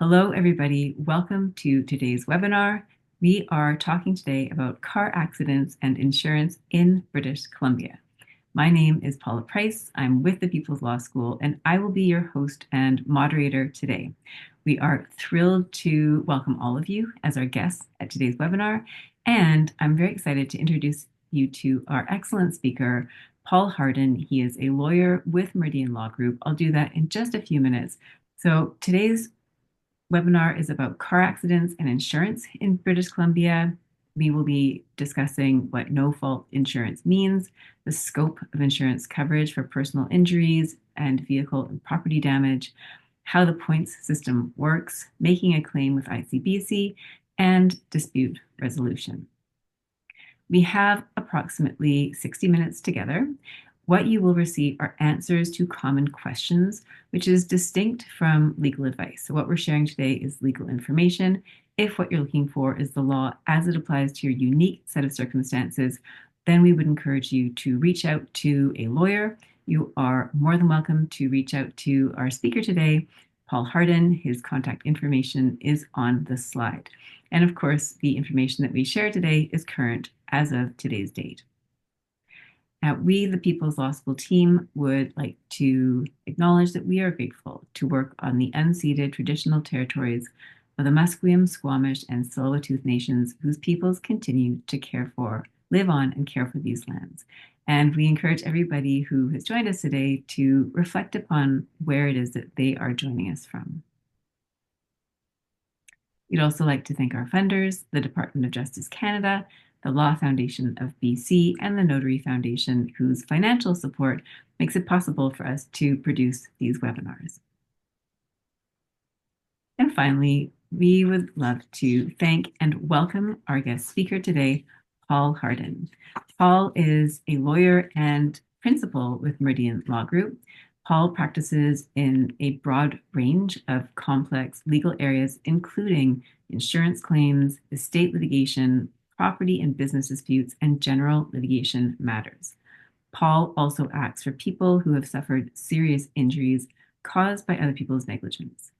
Hello, everybody. Welcome to today's webinar. We are talking today about car accidents and insurance in British Columbia. My name is Paula Price. I'm with the People's Law School, and I will be your host and moderator today. We are thrilled to welcome all of you as our guests at today's webinar, and I'm very excited to introduce you to our excellent speaker, Paul Harden. He is a lawyer with Meridian Law Group. I'll do that in just a few minutes. So today's webinar is about car accidents and insurance in British Columbia. We will be discussing what no-fault insurance means, the scope of insurance coverage for personal injuries and vehicle and property damage, how the points system works, making a claim with ICBC, and dispute resolution. We have approximately 60 minutes together. What you will receive are answers to common questions, which is distinct from legal advice. So what we're sharing today is legal information. If what you're looking for is the law as it applies to your unique set of circumstances, then we would encourage you to reach out to a lawyer. You are more than welcome to reach out to our speaker today, Paul Harden. His contact information is on the slide. And of course, the information that we share today is current as of today's date. We, the People's Law School team, would like to acknowledge that we are grateful to work on the unceded traditional territories of the Musqueam, Squamish, and Tsleil-Waututh nations, whose peoples continue to live on and care for these lands. And we encourage everybody who has joined us today to reflect upon where it is that they are joining us from. We'd also like to thank our funders, the Department of Justice Canada, the Law Foundation of BC, and the Notary Foundation, whose financial support makes it possible for us to produce these webinars. And finally, we would love to thank and welcome our guest speaker today, Paul Harden. Paul is a lawyer and principal with Meridian Law Group. Paul practices in a broad range of complex legal areas, including insurance claims, estate litigation, property and business disputes, and general litigation matters. Paul also acts for people who have suffered serious injuries caused by other people's negligence.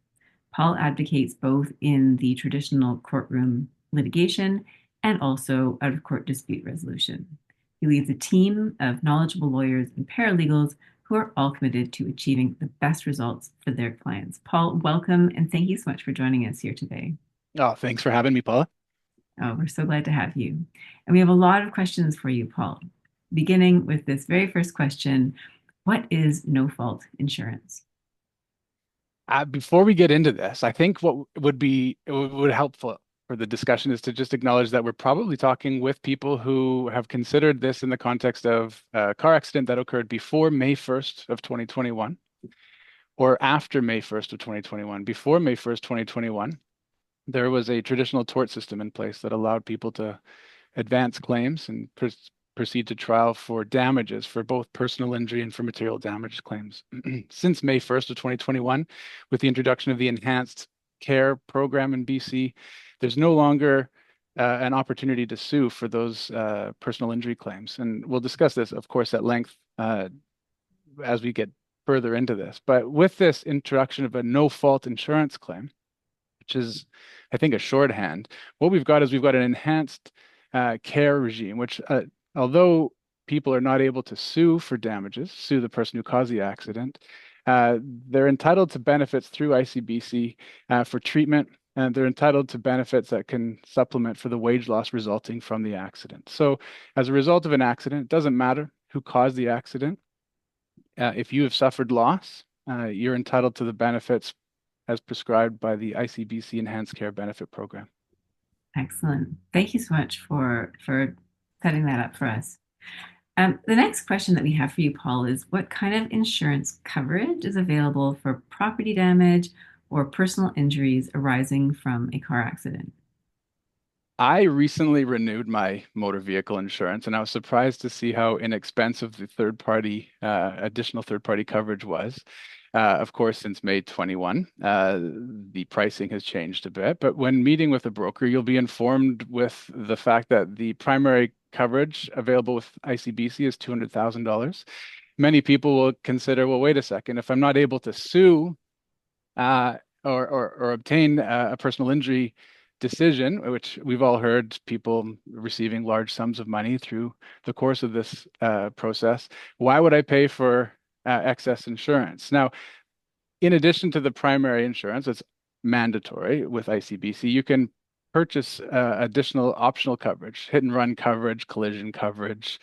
Paul advocates both in the traditional courtroom litigation and also out-of-court dispute resolution. He leads a team of knowledgeable lawyers and paralegals who are all committed to achieving the best results for their clients. Paul, welcome, and thank you so much for joining us here today. Oh, thanks for having me, Paula. Oh, we're so glad to have you. And we have a lot of questions for you, Paul. Beginning with this very first question, what is no-fault insurance? Before we get into this, I think what would helpful for the discussion is to just acknowledge that we're probably talking with people who have considered this in the context of a car accident that occurred before May 1st of 2021 or after May 1st of 2021. Before May 1st, 2021, there was a traditional tort system in place that allowed people to advance claims and proceed to trial for damages for both personal injury and for material damage claims. Since May 1st of 2021, with the introduction of the enhanced care program in BC, there's no longer an opportunity to sue for those personal injury claims. And we'll discuss this, of course, at length as we get further into this. But with this introduction of a no-fault insurance claim, which is, I think, a shorthand, what we've got an enhanced care regime, which although people are not able to sue for damages, sue the person who caused the accident, they're entitled to benefits through ICBC for treatment, and they're entitled to benefits that can supplement for the wage loss resulting from the accident. So as a result of an accident, it doesn't matter who caused the accident. If you have suffered loss, you're entitled to the benefits as prescribed by the ICBC Enhanced Care Benefit Program. Excellent. Thank you so much for setting that up for us. The next question that we have for you, Paul, is what kind of insurance coverage is available for property damage or personal injuries arising from a car accident? I recently renewed my motor vehicle insurance, and I was surprised to see how inexpensive the additional third-party coverage was. Of course, since May 21, the pricing has changed a bit. But when meeting with a broker, you'll be informed with the fact that the primary coverage available with ICBC is $200,000. Many people will consider, well, wait a second, if I'm not able to sue or obtain a personal injury decision, which we've all heard people receiving large sums of money through the course of this process, why would I pay for excess insurance? Now, in addition to the primary insurance, it's mandatory with ICBC, you can purchase additional optional coverage, hit and run coverage, collision coverage,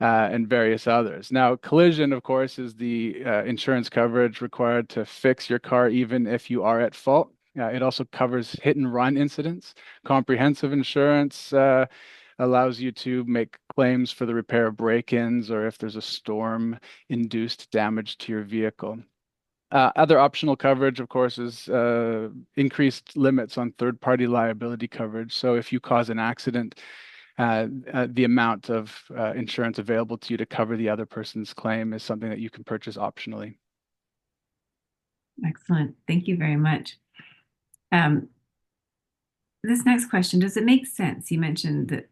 and various others. Now, collision, of course, is the insurance coverage required to fix your car even if you are at fault. It also covers hit and run incidents. Comprehensive insurance allows you to make claims for the repair of break-ins or if there's a storm-induced damage to your vehicle. Other optional coverage, of course, is increased limits on third-party liability coverage. So if you cause an accident, the amount of insurance available to you to cover the other person's claim is something that you can purchase optionally. Excellent. Thank you very much. This next question, does it make sense? You mentioned that,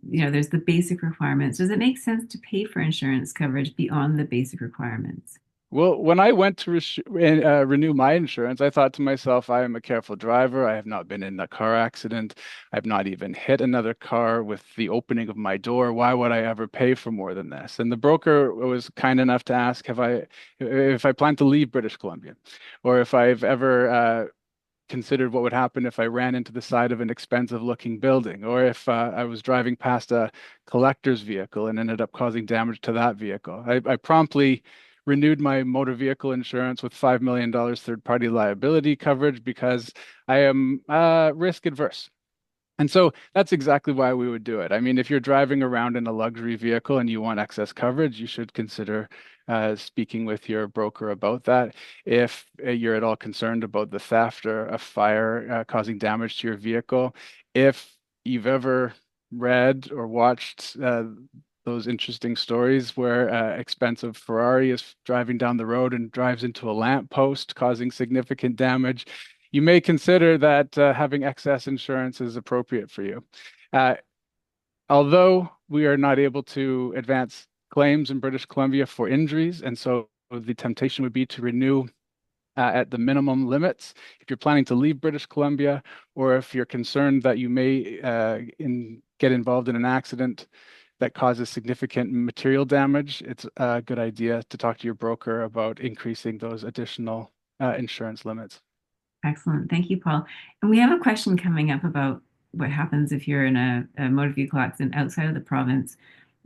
there's the basic requirements. Does it make sense to pay for insurance coverage beyond the basic requirements? Well, when I went to renew my insurance, I thought to myself, I am a careful driver. I have not been in a car accident. I've not even hit another car with the opening of my door. Why would I ever pay for more than this? And the broker was kind enough to ask, if I plan to leave British Columbia, or if I've ever considered what would happen if I ran into the side of an expensive looking building, or if I was driving past a collector's vehicle and ended up causing damage to that vehicle. I promptly renewed my motor vehicle insurance with $5 million third-party liability coverage because I am risk adverse. And so that's exactly why we would do it. I mean, if you're driving around in a luxury vehicle and you want excess coverage, you should consider speaking with your broker about that. If you're at all concerned about the theft or a fire causing damage to your vehicle, if you've ever read or watched those interesting stories where expensive Ferrari is driving down the road and drives into a lamppost, causing significant damage, you may consider that having excess insurance is appropriate for you. Uh, Although we are not able to advance claims in British Columbia for injuries, and so the temptation would be to renew at the minimum limits. If you're planning to leave British Columbia, or if you're concerned that you may get involved in an accident that causes significant material damage, it's a good idea to talk to your broker about increasing those additional insurance limits. Excellent. Thank you, Paul. And we have a question coming up about what happens if you're in a motor vehicle accident outside of the province.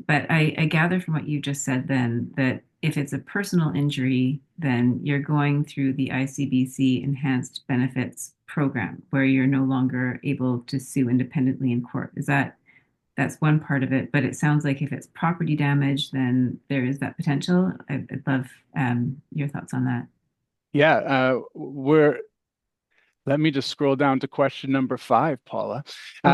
But I gather from what you just said then that if it's a personal injury, then you're going through the ICBC Enhanced Benefits Program, where you're no longer able to sue independently in court. That's one part of it, but it sounds like if it's property damage, then there is that potential. I'd love your thoughts on that. Yeah, let me just scroll down to question number 5, Paula. So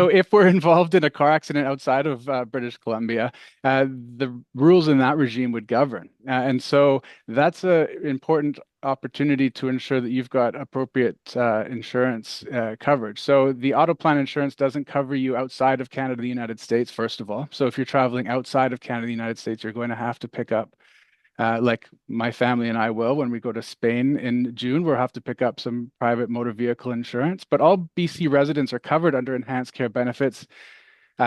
Okay. if we're involved in a car accident outside of British Columbia, the rules in that regime would govern. And so that's an important opportunity to ensure that you've got appropriate insurance coverage. So the auto plan insurance doesn't cover you outside of Canada, the United States, first of all. So if you're traveling outside of Canada, the United States, you're going to have to pick up like my family and I will when we go to Spain in June, we'll have to pick up some private motor vehicle insurance. But all BC residents are covered under enhanced care benefits,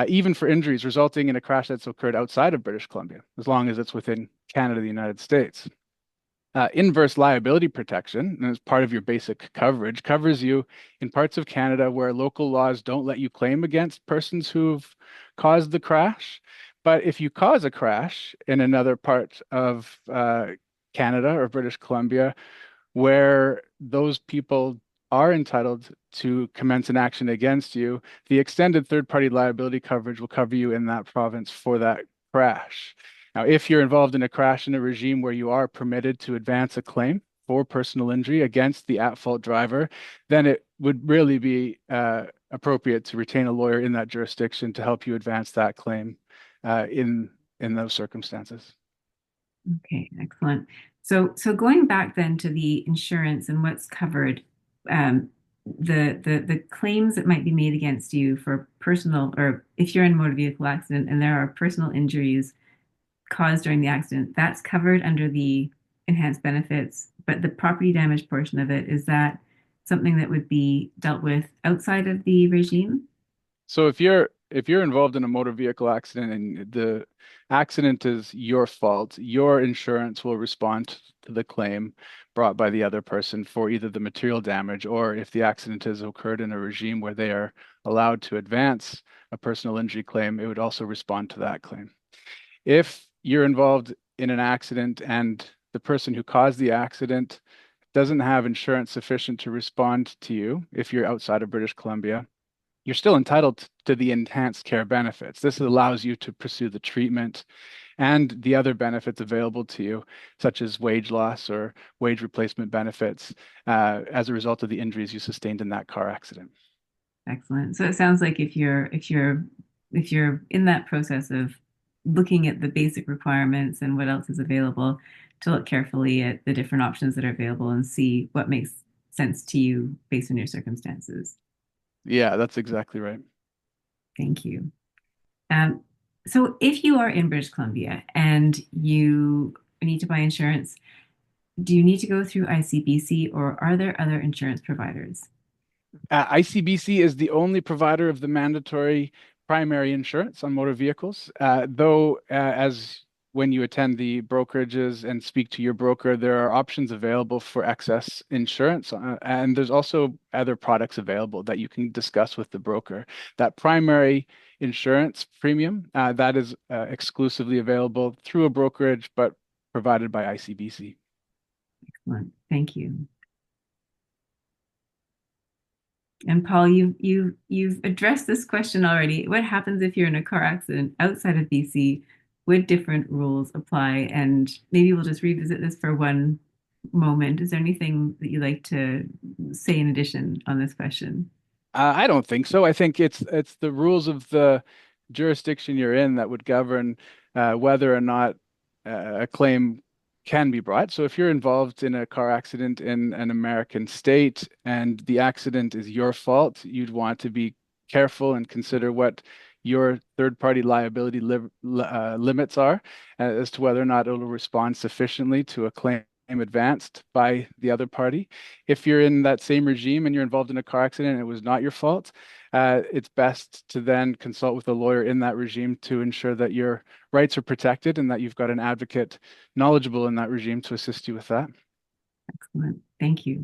even for injuries resulting in a crash that's occurred outside of British Columbia, as long as it's within Canada, the United States. Inverse liability protection, and as part of your basic coverage, covers you in parts of Canada where local laws don't let you claim against persons who've caused the crash. But if you cause a crash in another part of Canada or British Columbia where those people are entitled to commence an action against you, the extended third-party liability coverage will cover you in that province for that crash. Now, if you're involved in a crash in a regime where you are permitted to advance a claim for personal injury against the at-fault driver, then it would really be appropriate to retain a lawyer in that jurisdiction to help you advance that claim in those circumstances. Okay, excellent. So going back then to the insurance and what's covered, the claims that might be made against you for personal, or if you're in a motor vehicle accident and there are personal injuries caused during the accident, that's covered under the enhanced benefits. But the property damage portion of it, is that something that would be dealt with outside of the regime? So if you're involved in a motor vehicle accident and the accident is your fault, your insurance will respond to the claim brought by the other person for either the material damage, or if the accident has occurred in a regime where they are allowed to advance a personal injury claim, it would also respond to that claim. If you're involved in an accident and the person who caused the accident doesn't have insurance sufficient to respond to you, if you're outside of British Columbia, you're still entitled to the enhanced care benefits. This allows you to pursue the treatment and the other benefits available to you, such as wage loss or wage replacement benefits, as a result of the injuries you sustained in that car accident. Excellent. So it sounds like if you're in that process of looking at the basic requirements and what else is available, to look carefully at the different options that are available and see what makes sense to you based on your circumstances. Yeah, that's exactly right. Thank you. Um, so if you are in British Columbia and you need to buy insurance, do you need to go through ICBC or are there other insurance providers? ICBC is the only provider of the mandatory primary insurance on motor vehicles. Though, as when you attend the brokerages and speak to your broker, there are options available for excess insurance, and there's also other products available that you can discuss with the broker. That primary insurance premium, that is exclusively available through a brokerage, but provided by ICBC. Excellent. Thank you. And Paul, you've addressed this question already. What happens if you're in a car accident outside of BC? Would different rules apply? And maybe we'll just revisit this for one moment. Is there anything that you'd like to say in addition on this question? I don't think so. I think it's the rules of the jurisdiction you're in that would govern whether or not a claim can be brought. So if you're involved in a car accident in an American state and the accident is your fault, you'd want to be careful and consider what your third-party liability limits are, as to whether or not it will respond sufficiently to a claim advanced by the other party. If you're in that same regime and you're involved in a car accident and it was not your fault, it's best to then consult with a lawyer in that regime to ensure that your rights are protected and that you've got an advocate knowledgeable in that regime to assist you with that. Excellent. Thank you.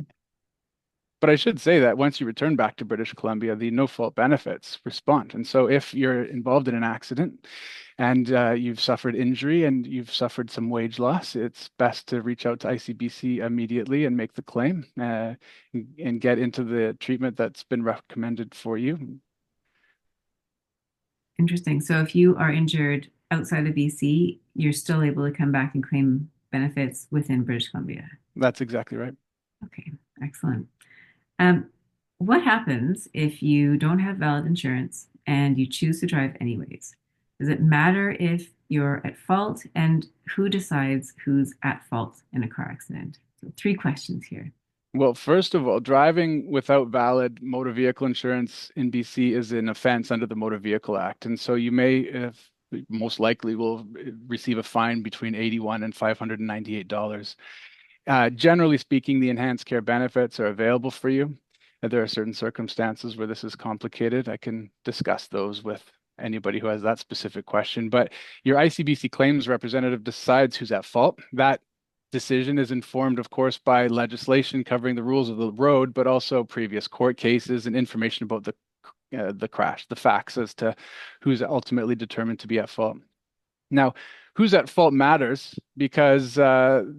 But I should say that once you return back to British Columbia, the no-fault benefits respond. And so if you're involved in an accident and you've suffered injury and you've suffered some wage loss, it's best to reach out to ICBC immediately and make the claim and get into the treatment that's been recommended for you. Interesting. So if you are injured outside of BC, you're still able to come back and claim benefits within British Columbia. That's exactly right. Okay, excellent. Um, what happens if you don't have valid insurance and you choose to drive anyways? Does it matter if you're at fault? And who decides who's at fault in a car accident? So, three questions here. Well, first of all, driving without valid motor vehicle insurance in BC is an offense under the Motor Vehicle Act. And so you may, if, most likely, will receive a fine between $81 and $598. Generally speaking, the enhanced care benefits are available for you. There are certain circumstances where this is complicated. I can discuss those with anybody who has that specific question. But your ICBC claims representative decides who's at fault. That decision is informed, of course, by legislation covering the rules of the road, but also previous court cases and information about the crash, the facts as to who's ultimately determined to be at fault. Now, who's at fault matters because the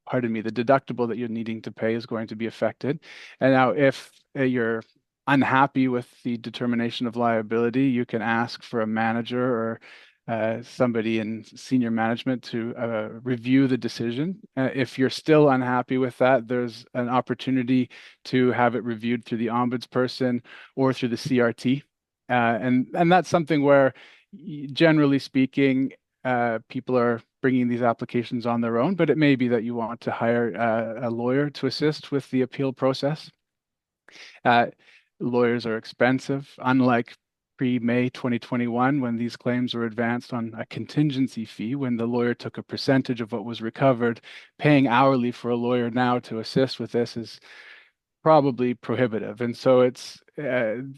pardon me, the deductible that you're needing to pay is going to be affected. And now, if you're unhappy with the determination of liability, you can ask for a manager or somebody in senior management to review the decision. If you're still unhappy with that, there's an opportunity to have it reviewed through the ombudsperson or through the CRT. And that's something where, generally speaking, people are bringing these applications on their own, but it may be that you want to hire a lawyer to assist with the appeal process. Lawyers are expensive, unlike pre-May 2021, when these claims were advanced on a contingency fee, when the lawyer took a percentage of what was recovered. Paying hourly for a lawyer now to assist with this is probably prohibitive. And so it's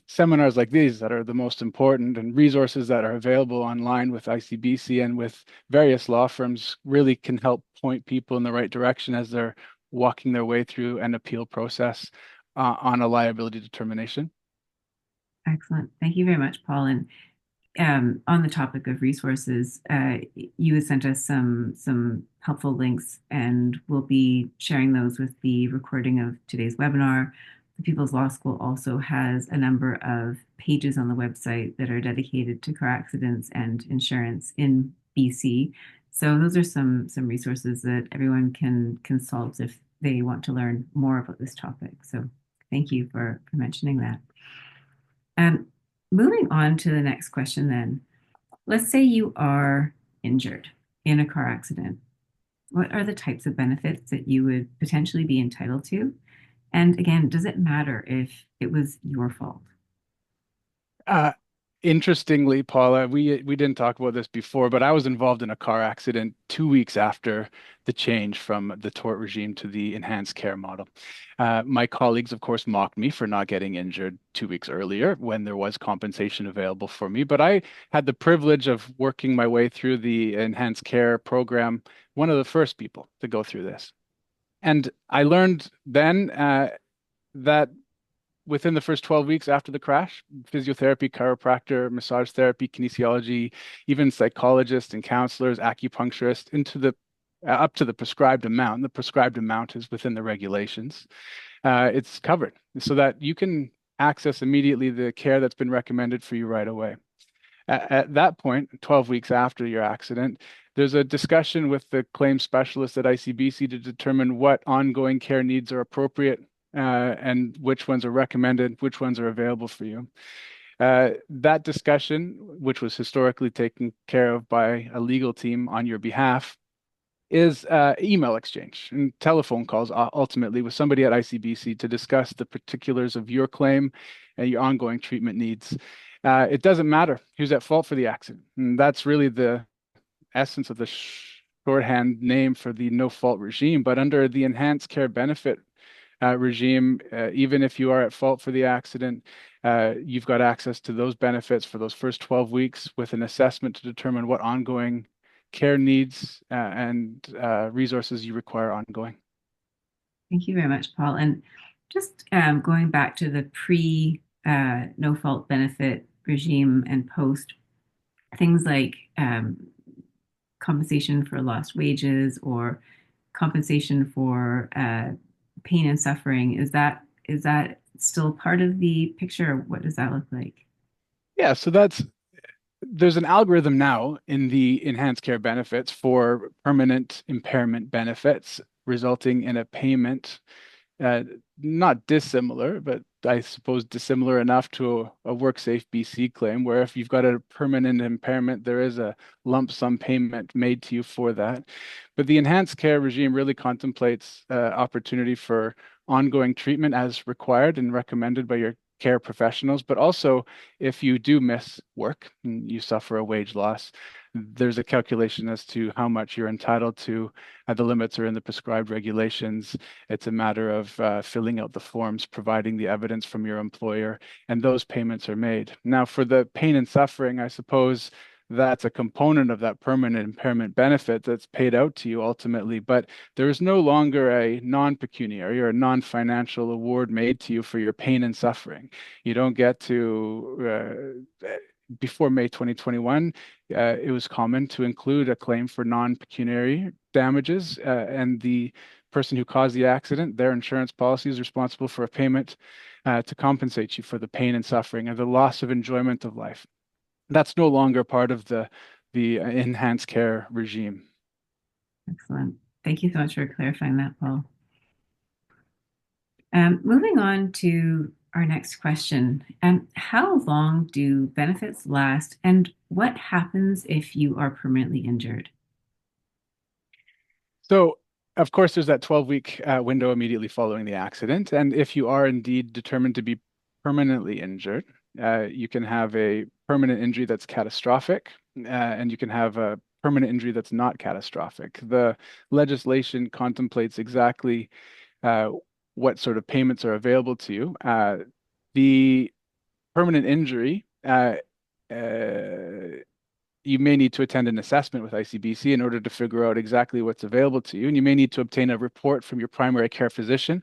seminars like these that are the most important, and resources that are available online with ICBC and with various law firms really can help point people in the right direction as they're walking their way through an appeal process on a liability determination. Excellent. Thank you very much, Paul. And on the topic of resources, you had sent us some helpful links, and we'll be sharing those with the recording of today's webinar. The People's Law School also has a number of pages on the website that are dedicated to car accidents and insurance in BC. So those are some resources that everyone can consult if they want to learn more about this topic. So thank you for mentioning that. Moving on to the next question then. Let's say you are injured in a car accident. What are the types of benefits that you would potentially be entitled to? And again, does it matter if it was your fault? Uh, Interestingly, Paula, we didn't talk about this before, but I was involved in a car accident 2 weeks after the change from the tort regime to the enhanced care model. My colleagues, of course, mocked me for not getting injured 2 weeks earlier when there was compensation available for me. But I had the privilege of working my way through the enhanced care program, one of the first people to go through this. And I learned then that within the first 12 weeks after the crash, physiotherapy, chiropractor, massage therapy, kinesiology, even psychologists and counselors, acupuncturists, into the up to the prescribed amount. The prescribed amount is within the regulations. It's covered so that you can access immediately the care that's been recommended for you right away. At that point, 12 weeks after your accident, there's a discussion with the claims specialist at ICBC to determine what ongoing care needs are appropriate, and which ones are recommended, which ones are available for you. That discussion, which was historically taken care of by a legal team on your behalf, is email exchange and telephone calls ultimately with somebody at ICBC to discuss the particulars of your claim and your ongoing treatment needs. It doesn't matter who's at fault for the accident. And that's really the essence of the shorthand name for the no fault regime. But under the enhanced care benefit regime, even if you are at fault for the accident, you've got access to those benefits for those first 12 weeks with an assessment to determine what ongoing care needs and resources you require ongoing. Thank you very much, Paul. And just going back to the pre no fault benefit regime and post, things like compensation for lost wages or compensation for pain and suffering, is that still part of the picture? Or what does that look like? Yeah, so there's an algorithm now in the enhanced care benefits for permanent impairment benefits, resulting in a payment uh, not dissimilar, but I suppose dissimilar enough to a WorkSafeBC claim, where if you've got a permanent impairment, there is a lump sum payment made to you for that. But the enhanced care regime really contemplates opportunity for ongoing treatment as required and recommended by your care professionals, but also if you do miss work and you suffer a wage loss, there's a calculation as to how much you're entitled to. The limits are in the prescribed regulations. It's a matter of filling out the forms, providing the evidence from your employer, and those payments are made. Now, for the pain and suffering, I suppose that's a component of that permanent impairment benefit that's paid out to you ultimately, but there is no longer a non-pecuniary or a non-financial award made to you for your pain and suffering. You don't get to before May 2021, it was common to include a claim for non-pecuniary damages, and the person who caused the accident, their insurance policy is responsible for a payment to compensate you for the pain and suffering and the loss of enjoyment of life. That's no longer part of the enhanced care regime. Excellent. Thank you so much for clarifying that, Paul. Moving on to our next question. How long do benefits last, and what happens if you are permanently injured? So, of course, there's that 12-week window immediately following the accident. And if you are indeed determined to be permanently injured, You can have a permanent injury that's catastrophic, and you can have a permanent injury that's not catastrophic. The legislation contemplates exactly uh, what sort of payments are available to you. The permanent injury, you may need to attend an assessment with ICBC in order to figure out exactly what's available to you. And you may need to obtain a report from your primary care physician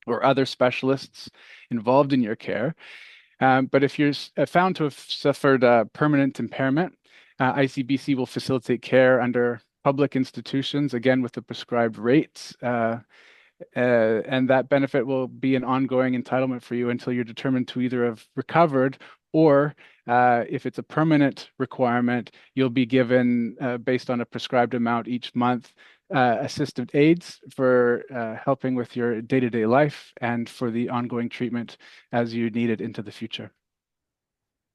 or other specialists involved in your care. But if you're found to have suffered permanent impairment, ICBC will facilitate care under public institutions, again with the prescribed rates. And that benefit will be an ongoing entitlement for you until you're determined to either have recovered or if it's a permanent requirement, you'll be given, based on a prescribed amount each month, assistive aids for helping with your day-to-day life and for the ongoing treatment as you need it into the future.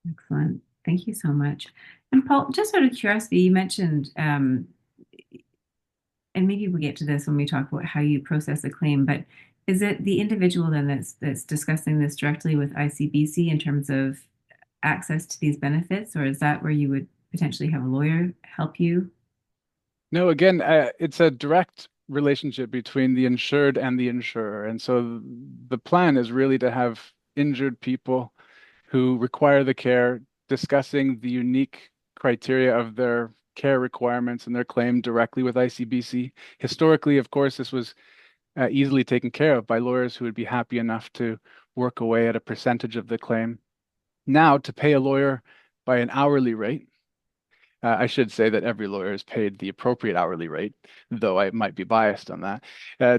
Excellent. Thank you so much. And Paul, just out of curiosity, you mentioned, and maybe we'll get to this when we talk about how you process a claim, but is it the individual then that's discussing this directly with ICBC in terms of access to these benefits, or is that where you would potentially have a lawyer help you? No, again, it's a direct relationship between the insured and the insurer. And so the plan is really to have injured people who require the care discussing the unique criteria of their care requirements and their claim directly with ICBC. Historically, of course, this was easily taken care of by lawyers who would be happy enough to work away at a percentage of the claim. Now, to pay a lawyer by an hourly rate, I should say that every lawyer is paid the appropriate hourly rate, though I might be biased on that.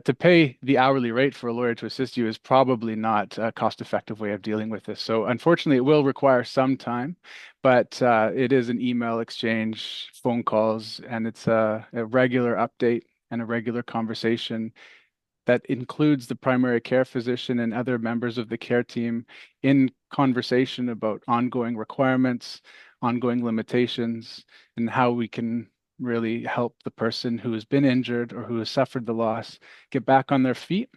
To pay the hourly rate for a lawyer to assist you is probably not a cost-effective way of dealing with this. So unfortunately, it will require some time, but it is an email exchange, phone calls, and it's a regular update and a regular conversation that includes the primary care physician and other members of the care team in conversation about ongoing requirements, ongoing limitations, and how we can really help the person who has been injured or who has suffered the loss get back on their feet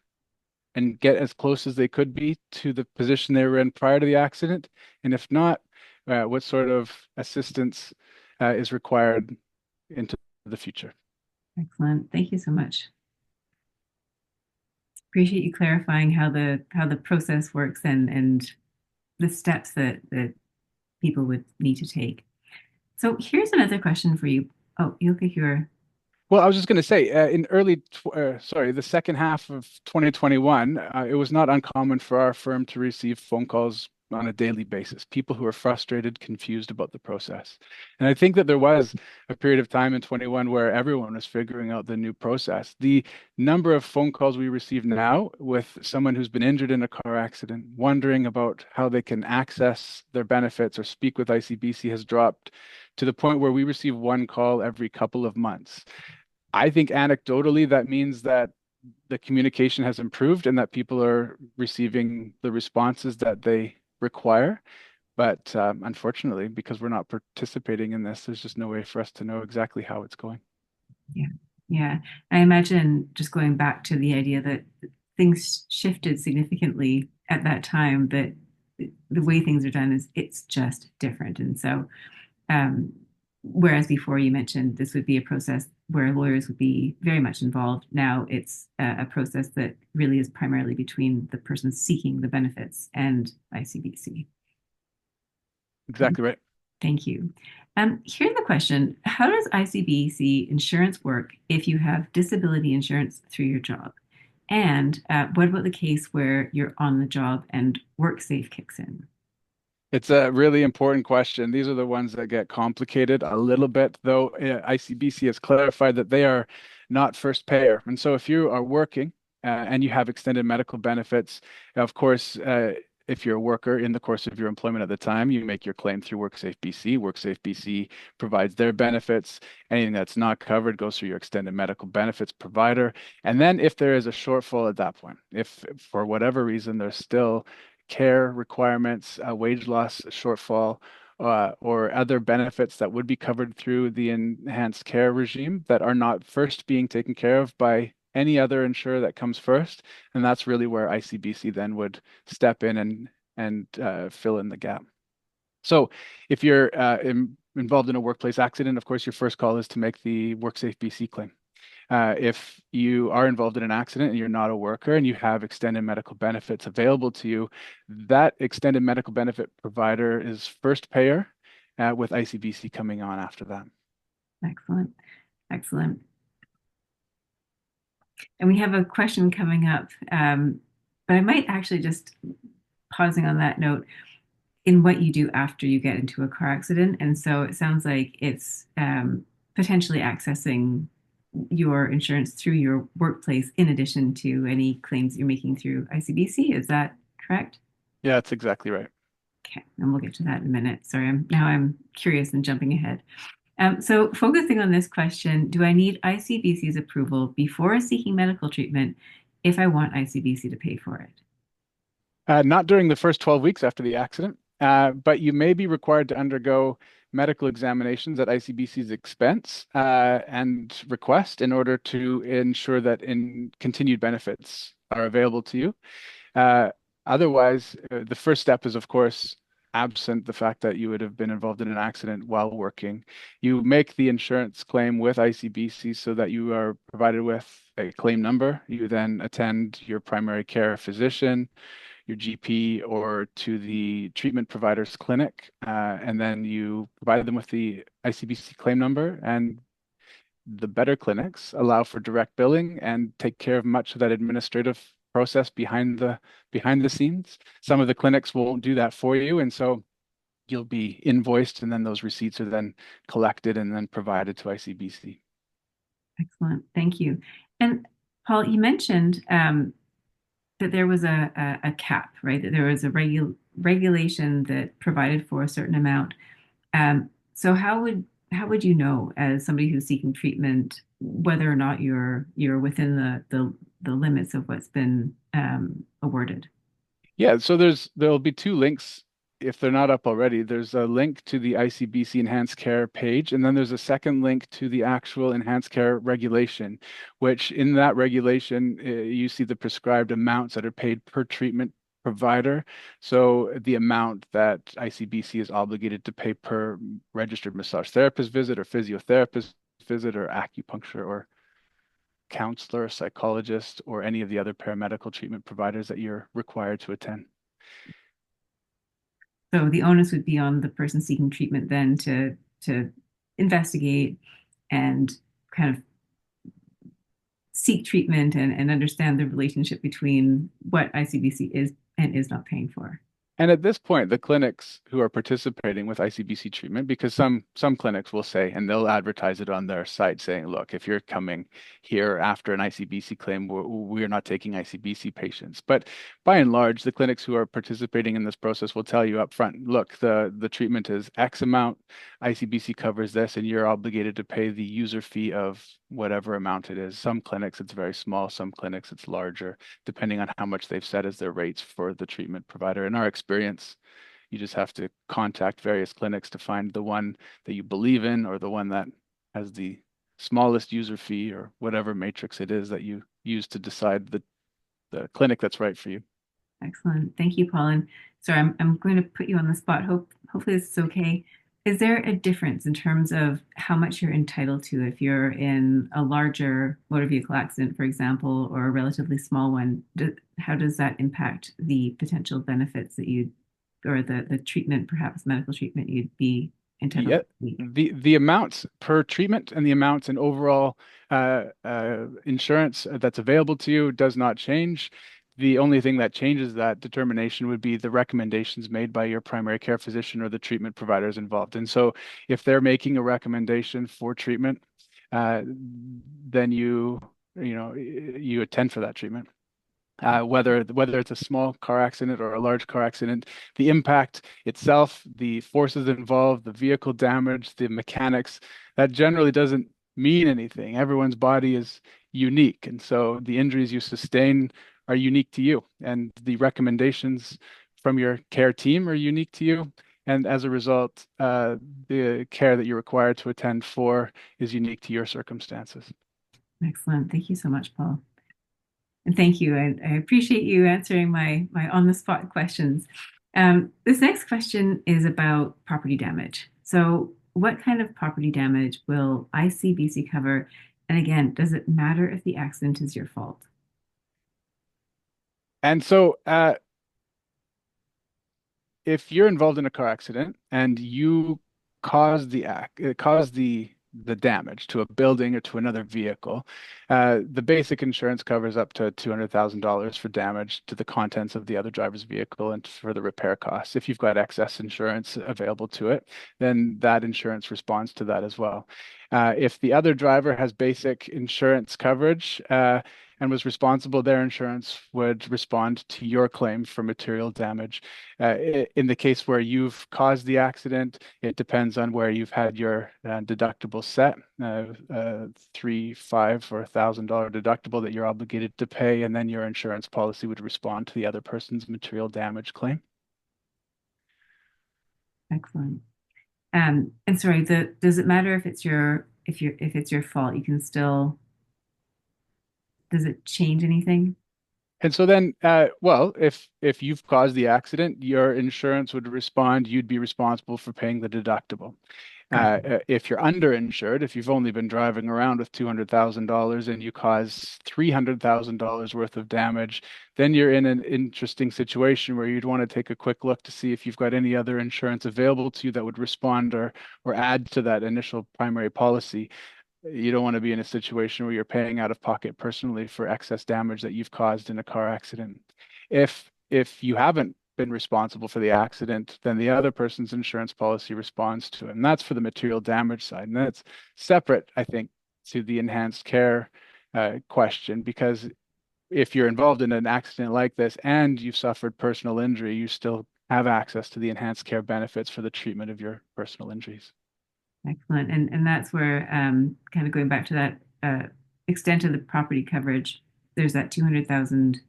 and get as close as they could be to the position they were in prior to the accident. And if not, what sort of assistance is required into the future. Excellent. Thank you so much. Appreciate you clarifying how the process works and the steps that people would need to take. So here's another question for you. Oh, you look like you're Well, I was just going to say, the second half of 2021, it was not uncommon for our firm to receive phone calls on a daily basis, people who are frustrated, confused about the process. And I think that there was a period of time in 21 where everyone was figuring out the new process. The number of phone calls we receive now with someone who's been injured in a car accident, wondering about how they can access their benefits or speak with ICBC has dropped to the point where we receive one call every couple of months. I think anecdotally, that means that the communication has improved and that people are receiving the responses that they require. But unfortunately, because we're not participating in this, there's just no way for us to know exactly how it's going. yeah. Yeah. I imagine just going back to the idea that things shifted significantly at that time, that the way things are done is it's just different. And so Um, whereas before you mentioned this would be a process where lawyers would be very much involved. Now it's a process that really is primarily between the person seeking the benefits and ICBC. Exactly right. Thank you. Here's the question. How does ICBC insurance work if you have disability insurance through your job? And what about the case where you're on the job and WorkSafe kicks in? It's a really important question. These are the ones that get complicated a little bit, though ICBC has clarified that they are not first payer. And so if you are working and you have extended medical benefits, of course, if you're a worker in the course of your employment at the time, you make your claim through WorkSafeBC. WorkSafeBC provides their benefits. Anything that's not covered goes through your extended medical benefits provider. And then if there is a shortfall at that point, if for whatever reason there's still care requirements, wage loss shortfall, or other benefits that would be covered through the enhanced care regime that are not first being taken care of by any other insurer that comes first. And that's really where ICBC then would step in and and fill in the gap. So if you're involved in a workplace accident, of course, your first call is to make the WorkSafeBC claim. If you are involved in an accident and you're not a worker and you have extended medical benefits available to you, that extended medical benefit provider is first payer, with ICBC coming on after that. Excellent. Excellent. And we have a question coming up, but I might actually just pausing on that note in what you do after you get into a car accident. And so it sounds like it's potentially accessing your insurance through your workplace in addition to any claims you're making through ICBC. Is that correct? Yeah, that's exactly right. Okay, and we'll get to that in a minute. Sorry, I'm curious and jumping ahead. So focusing on this question, do I need ICBC's approval before seeking medical treatment if I want ICBC to pay for it? Not during the first 12 weeks after the accident, but you may be required to undergo medical examinations at ICBC's expense and request in order to ensure that continued benefits are available to you. Uh, Otherwise, the first step is, of course, absent the fact that you would have been involved in an accident while working. You make the insurance claim with ICBC so that you are provided with a claim number. You then attend your primary care physician, your GP, or to the treatment provider's clinic, and then you provide them with the ICBC claim number. And the better clinics allow for direct billing and take care of much of that administrative process behind the scenes. Some of the clinics won't do that for you, and so you'll be invoiced, and then those receipts are then collected and then provided to ICBC. Excellent. Thank you. And Paul, you mentioned that there was a cap, right? That there was a regulation that provided for a certain amount. So how would you know, as somebody who's seeking treatment, whether or not you're within the limits of what's been awarded? Yeah, so there'll be two links if they're not up already. There's a link to the ICBC Enhanced Care page, and then there's a second link to the actual Enhanced Care regulation, which in that regulation, you see the prescribed amounts that are paid per treatment provider. So the amount that ICBC is obligated to pay per registered massage therapist visit or physiotherapist visit or acupuncture or counselor, psychologist, or any of the other paramedical treatment providers that you're required to attend. So the onus would be on the person seeking treatment then to investigate and kind of seek treatment and understand the relationship between what ICBC is and is not paying for. And at this point, the clinics who are participating with ICBC treatment, because some clinics will say, and they'll advertise it on their site saying, look, if you're coming here after an ICBC claim, we're not taking ICBC patients. But by and large, the clinics who are participating in this process will tell you up front, look, the treatment is X amount, ICBC covers this, and you're obligated to pay the user fee of whatever amount it is. Some clinics, it's very small, some clinics, it's larger, depending on how much they've set as their rates for the treatment provider. In our experience, you just have to contact various clinics to find the one that you believe in or the one that has the smallest user fee or whatever matrix it is that you use to decide the clinic that's right for you. Excellent. Thank you, Paul. And sorry, I'm going to put you on the spot. Hopefully this is okay. Is there a difference in terms of how much you're entitled to if you're in a larger motor vehicle accident, for example, or a relatively small one? How does that impact the potential benefits that you, or the treatment, perhaps medical treatment you'd be entitled Yeah, to? the amounts per treatment and the amounts in overall insurance that's available to you does not change. The only thing that changes that determination would be the recommendations made by your primary care physician or the treatment providers involved. And so if they're making a recommendation for treatment, then you attend for that treatment. Whether it's a small car accident or a large car accident, the impact itself, the forces involved, the vehicle damage, the mechanics, that generally doesn't mean anything. Everyone's body is unique, and so the injuries you sustain are unique to you, and the recommendations from your care team are unique to you. And as a result, the care that you're required to attend for is unique to your circumstances. Excellent. Thank you so much, Paul. And thank you. I appreciate you answering my on the spot questions. This next question is about property damage. So, what kind of property damage will ICBC cover? And again, does it matter if the accident is your fault? And so, if you're involved in a car accident and you cause the damage to a building or to another vehicle, the basic insurance covers up to $200,000 for damage to the contents of the other driver's vehicle and for the repair costs. If you've got excess insurance available to it, then that insurance responds to that as well. If the other driver has basic insurance coverage, and was responsible, their insurance would respond to your claim for material damage. In the case where you've caused the accident, it depends on where you've had your deductible set, three, five, or $1,000 deductible that you're obligated to pay, and then your insurance policy would respond to the other person's material damage claim. Excellent. And sorry, does it matter if it's your fault? You can still, does it change anything? And so then, well, if you've caused the accident, your insurance would respond. You'd be responsible for paying the deductible. Gotcha. If you're underinsured, if you've only been driving around with $200,000 and you cause $300,000 worth of damage, then you're in an interesting situation where you'd want to take a quick look to see if you've got any other insurance available to you that would respond or add to that initial primary policy. You don't want to be in a situation where you're paying out of pocket personally for excess damage that you've caused in a car accident. If you haven't been responsible for the accident, then the other person's insurance policy responds to it. And that's for the material damage side. And that's separate, I think, to the enhanced care question, because if you're involved in an accident like this and you've suffered personal injury, you still have access to the enhanced care benefits for the treatment of your personal injuries. Excellent. And that's where kind of going back to that extent of the property coverage, there's that 200,000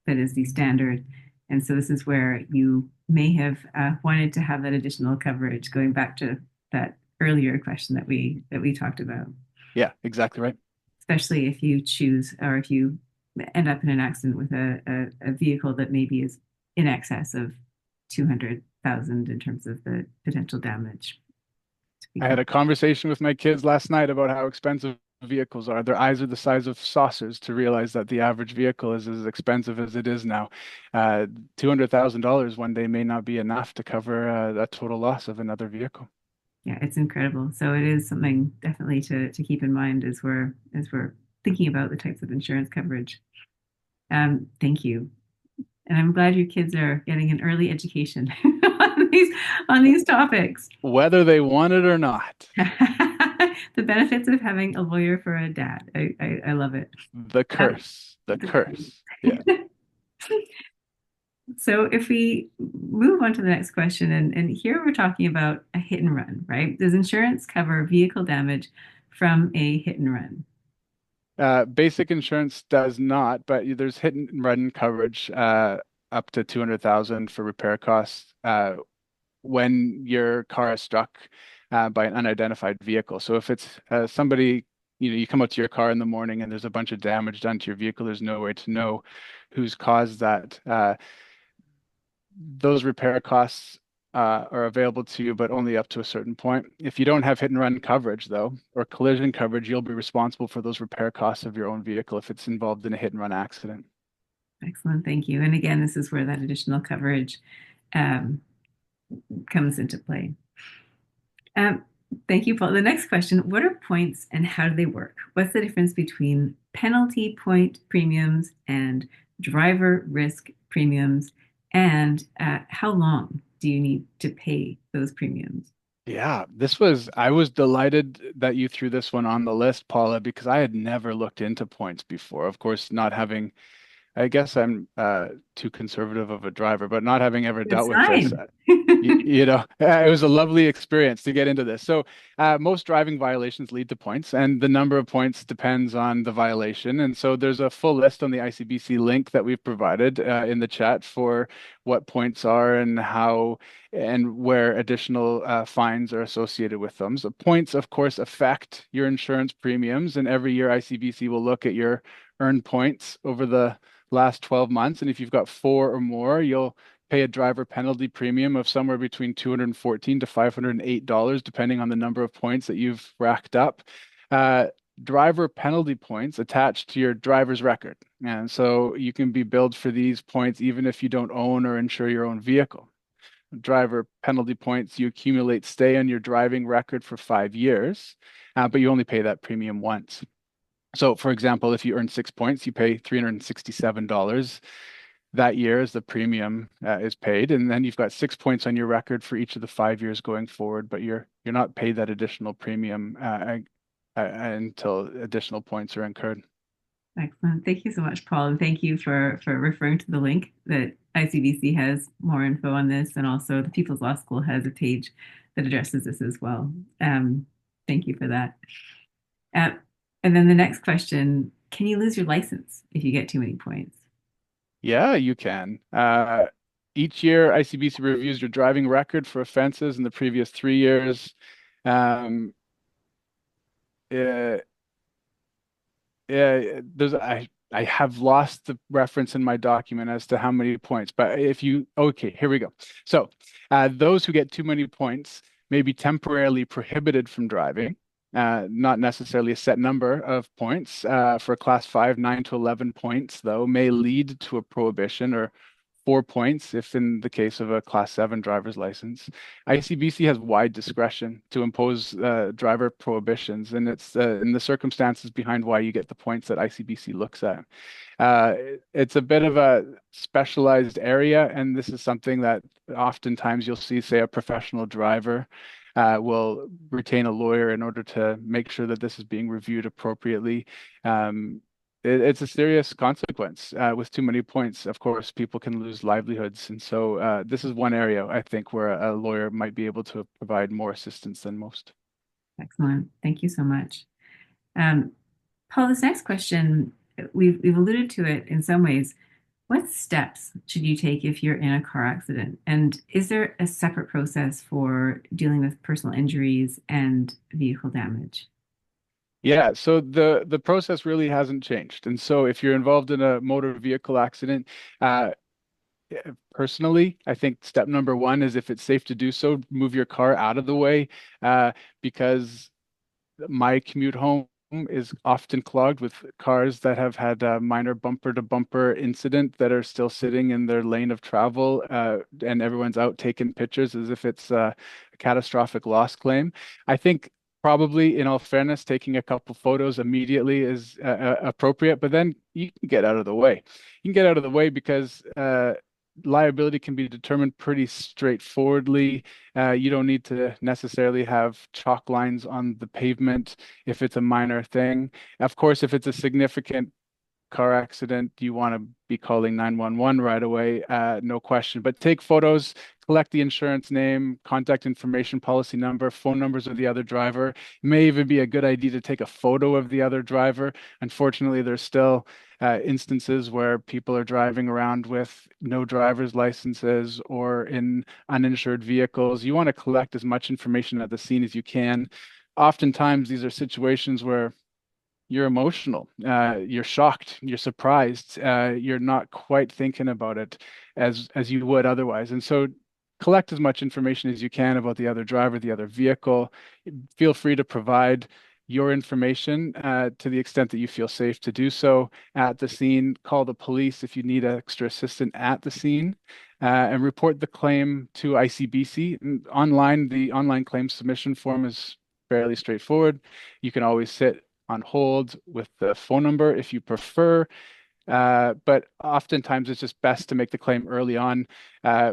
that is the standard. And so this is where you may have wanted to have that additional coverage, going back to that earlier question that we talked about, Yeah, exactly right. especially if you choose or if you end up in an accident with a vehicle that maybe is in excess of 200,000 in terms of the potential damage to be I had covered. a conversation with my kids last night about how expensive vehicles are. Their eyes are the size of saucers to realize that the average vehicle is as expensive as it is now. $200,000 one day may not be enough to cover a total loss of another vehicle. Yeah, it's incredible. So it is something definitely to keep in mind as we're thinking about the types of insurance coverage. Thank you. And I'm glad your kids are getting an early education on these topics. Whether they want it or not, The benefits of having a lawyer for a dad. I love it. the Um, curse, the curse. Yeah. so if we move on to the next question, and here we're talking about a hit and run, right? Does insurance cover vehicle damage from a hit and run? Basic insurance does not, but there's hit and run coverage up to 200,000 for repair costs when your car is struck by an unidentified vehicle. So if it's somebody, you come out to your car in the morning and there's a bunch of damage done to your vehicle, there's no way to know who's caused that. Those repair costs are available to you, but only up to a certain point. If you don't have hit and run coverage, though, or collision coverage, you'll be responsible for those repair costs of your own vehicle if it's involved in a hit and run accident. Excellent, thank you. And again, this is where that additional coverage um, comes into play. Um, Thank you, Paul. The next question, what are points and how do they work? What's the difference between penalty point premiums and driver risk premiums? And how long do you need to pay those premiums? Yeah, I was delighted that you threw this one on the list, Paula, because I had never looked into points before. Of course, not having I guess I'm too conservative of a driver, but not having ever dealt It's with this, fine. it was a lovely experience to get into this. So, most driving violations lead to points, and the number of points depends on the violation. And so, there's a full list on the ICBC link that we've provided in the chat for what points are and how and where additional fines are associated with them. So, points, of course, affect your insurance premiums, and every year ICBC will look at your earned points over the last 12 months. And if you've got four or more, you'll pay a driver penalty premium of somewhere between $214 to $508, depending on the number of points that you've racked up. Driver penalty points attached to your driver's record. And so you can be billed for these points even if you don't own or insure your own vehicle. Driver penalty points you accumulate stay on your driving record for 5 years, but you only pay that premium once. So, for example, if you earn 6 points, you pay $367 that year as the premium is paid, and then you've got 6 points on your record for each of the 5 years going forward. But you're not paid that additional premium until additional points are incurred. Excellent. Thank you so much, Paul. And thank you for referring to the link that ICBC has more info on this. And also the People's Law School has a page that addresses this as well. Thank you for that. And then the next question, can you lose your license if you get too many points? Yeah, you can. Each year, ICBC reviews your driving record for offenses in the previous 3 years. Um, uh, I have lost the reference in my document as to how many points, but okay, here we go. So those who get too many points may be temporarily prohibited from driving. Not necessarily a set number of points. For class 5, 9 to 11 points, though, may lead to a prohibition, or 4 points if in the case of a class 7 driver's license. ICBC has wide discretion to impose driver prohibitions, and it's in the circumstances behind why you get the points that ICBC looks at. It's a bit of a specialized area, and this is something that oftentimes you'll see, say, a professional driver will retain a lawyer in order to make sure that this is being reviewed appropriately. It's a serious consequence. With too many points, of course, people can lose livelihoods. And so this is one area, I think, where a lawyer might be able to provide more assistance than most. Excellent. Thank you so much. Paul, this next question, we've alluded to it in some ways. What steps should you take if you're in a car accident? And is there a separate process for dealing with personal injuries and vehicle damage? Yeah, so the process really hasn't changed. And so if you're involved in a motor vehicle accident, personally, I think step number one is, if it's safe to do so, move your car out of the way, because my commute home is often clogged with cars that have had a minor bumper to bumper incident that are still sitting in their lane of travel, and everyone's out taking pictures as if it's a catastrophic loss claim. I think probably, in all fairness, taking a couple photos immediately is appropriate, but then you can get out of the way. You can get out of the way because liability can be determined pretty straightforwardly. You don't need to necessarily have chalk lines on the pavement if it's a minor thing. Of course, if it's a significant car accident, you want to be calling 911 right away, no question. But take photos, collect the insurance name, contact information, policy number, phone numbers of the other driver. It may even be a good idea to take a photo of the other driver. Unfortunately, there's still instances where people are driving around with no driver's licenses or in uninsured vehicles. You want to collect as much information at the scene as you can. Oftentimes, these are situations where you're emotional, you're shocked, you're surprised, you're not quite thinking about it as you would otherwise. And so collect as much information as you can about the other driver, the other vehicle. Feel free to provide your information to the extent that you feel safe to do so at the scene. Call the police if you need extra assistance at the scene, and report the claim to ICBC. Online, the online claim submission form is fairly straightforward. You can always sit on hold with the phone number if you prefer. But oftentimes it's just best to make the claim early on.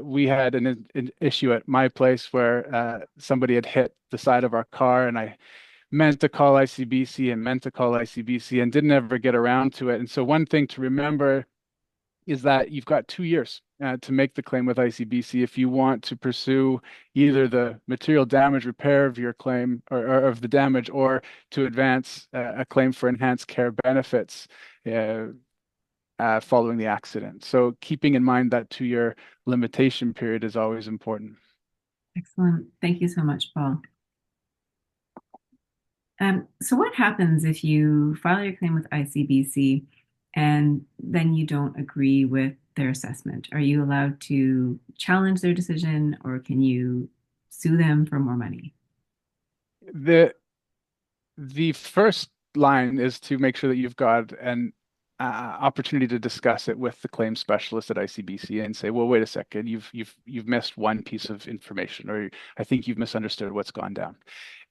We had an issue at my place where somebody had hit the side of our car, and I meant to call ICBC and didn't ever get around to it. And so one thing to remember is that you've got 2 years to make the claim with ICBC if you want to pursue either the material damage repair of your claim, or of the damage, or to advance a claim for enhanced care benefits following the accident. So keeping in mind that 2-year limitation period is always important. Excellent. Thank you so much, Paul. So what happens if you file your claim with ICBC and then you don't agree with their assessment? Are you allowed to challenge their decision, or can you sue them for more money? The the first line is to make sure that you've got an opportunity to discuss it with the claims specialist at ICBC and say, well, wait a second, you've missed one piece of information, or I think you've misunderstood what's gone down.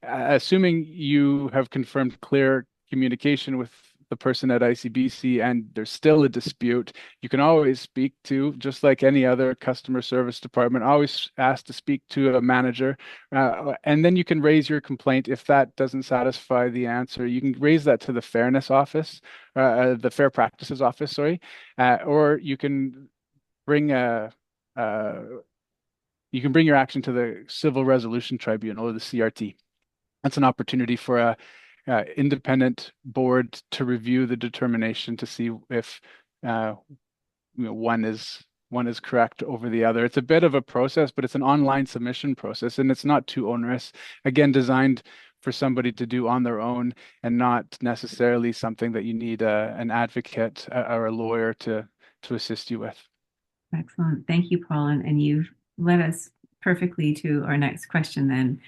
Assuming you have confirmed clear communication with the person at ICBC and there's still a dispute, you can always speak to, just like any other customer service department, always ask to speak to a manager. And then you can raise your complaint. If that doesn't satisfy the answer, you can raise that to the Fairness Office, the Fair Practices Office, sorry, or bring a uh, you can bring your action to the Civil Resolution Tribunal, or the CRT. That's an opportunity for a independent board to review the determination to see if uh, one is correct over the other. It's a bit of a process, but it's an online submission process, and it's not too onerous. Again, designed for somebody to do on their own, and not necessarily something that you need an advocate or a lawyer to assist you with. Excellent. Thank you, Paul. And you've led us perfectly to our next question then.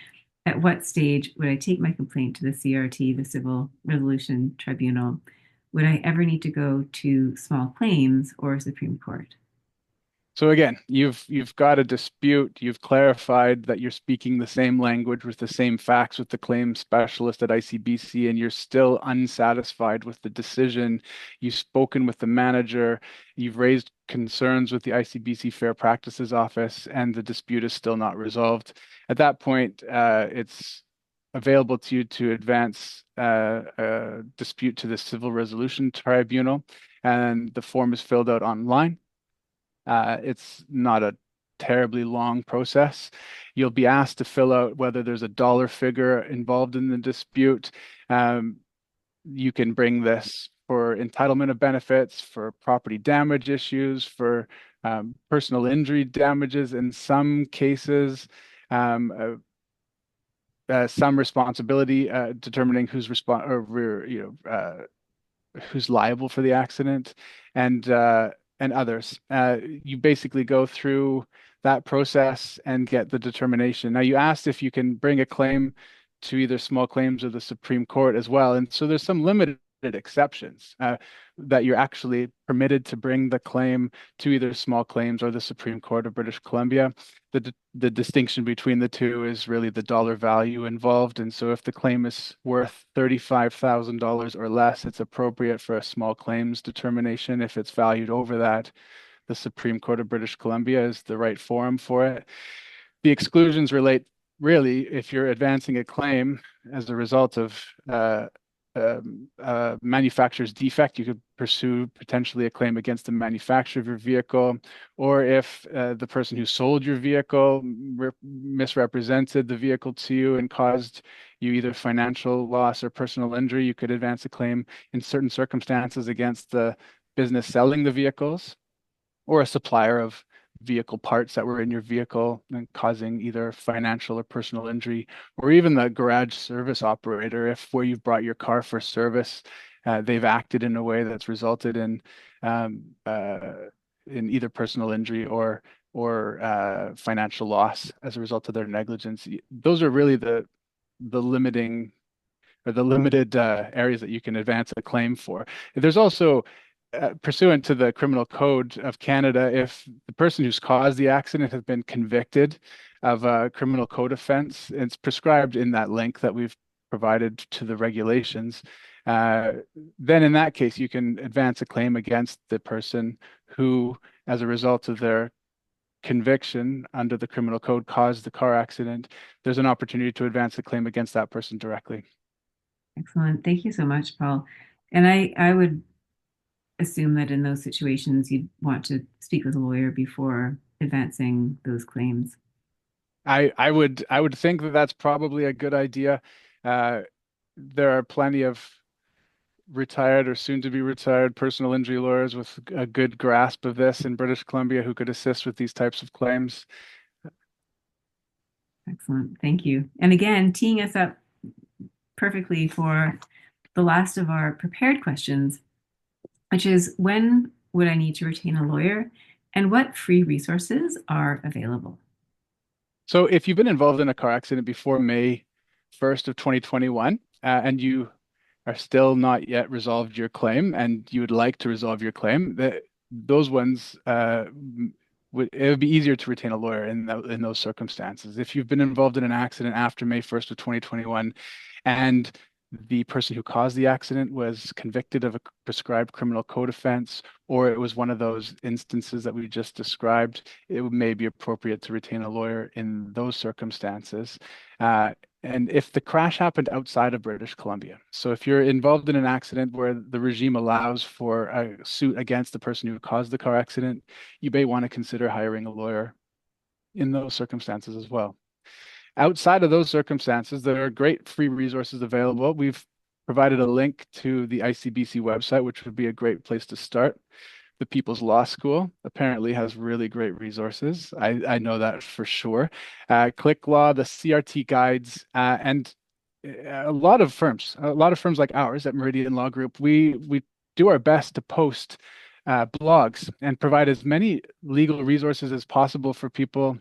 At what stage would I take my complaint to the CRT, the Civil Resolution Tribunal? Would I ever need to go to small claims or Supreme Court? So again, you've got a dispute. You've clarified that you're speaking the same language with the same facts with the claims specialist at ICBC, and you're still unsatisfied with the decision. You've spoken with the manager. You've raised concerns with the ICBC Fair Practices Office, and the dispute is still not resolved. At that point, it's available to you to advance a dispute to the Civil Resolution Tribunal, and the form is filled out online. It's not a terribly long process. You'll be asked to fill out whether there's a dollar figure involved in the dispute. You can bring this for entitlement of benefits, for property damage issues, for personal injury damages in some cases, some responsibility, determining who's liable for the accident, and others. You basically go through that process and get the determination. Now, you asked if you can bring a claim to either small claims or the Supreme Court as well. And so there's some limited exceptions that you're actually permitted to bring the claim to either small claims or the Supreme Court of British Columbia. The distinction between the two is really the dollar value involved. And so if the claim is worth $35,000 or less, it's appropriate for a small claims determination. If it's valued over that, the Supreme Court of British Columbia is the right forum for it. The exclusions relate really if you're advancing a claim as a result of manufacturer's defect, you could pursue potentially a claim against the manufacturer of your vehicle, or if the person who sold your vehicle misrepresented the vehicle to you and caused you either financial loss or personal injury, you could advance a claim in certain circumstances against the business selling the vehicles, or a supplier of vehicle parts that were in your vehicle and causing either financial or personal injury, or even the garage service operator, if where you've brought your car for service, they've acted in a way that's resulted in either personal injury or financial loss as a result of their negligence. Those are really the limiting or the limited areas that you can advance a claim for. There's also pursuant to the Criminal Code of Canada, if the person who's caused the accident has been convicted of a criminal code offense, it's prescribed in that link that we've provided to the regulations. Then in that case, you can advance a claim against the person who, as a result of their conviction under the criminal code, caused the car accident. There's an opportunity to advance a claim against that person directly. Excellent. Thank you so much, Paul. And I would assume that in those situations you'd want to speak with a lawyer before advancing those claims. I would think that that's probably a good idea. There are plenty of retired or soon to be retired personal injury lawyers with a good grasp of this in British Columbia who could assist with these types of claims. Excellent. Thank you. And again, teeing us up perfectly for the last of our prepared questions, which is when would I need to retain a lawyer? And what free resources are available? So if you've been involved in a car accident before May 1st of 2021, and you are still not yet resolved your claim and you would like to resolve your claim, those ones it would be easier to retain a lawyer in those circumstances. If you've been involved in an accident after May 1st of 2021 and the person who caused the accident was convicted of a prescribed criminal code offense, or it was one of those instances that we just described, it may be appropriate to retain a lawyer in those circumstances. And if the crash happened outside of British Columbia, so if you're involved in an accident where the regime allows for a suit against the person who caused the car accident, you may want to consider hiring a lawyer in those circumstances as well. Outside of those circumstances, there are great free resources available. We've provided a link to the ICBC website, which would be a great place to start. The People's Law School apparently has really great resources. I know that for sure. Click Law, the CRT guides, and a lot of firms like ours at Meridian Law Group, we do our best to post blogs and provide as many legal resources as possible for people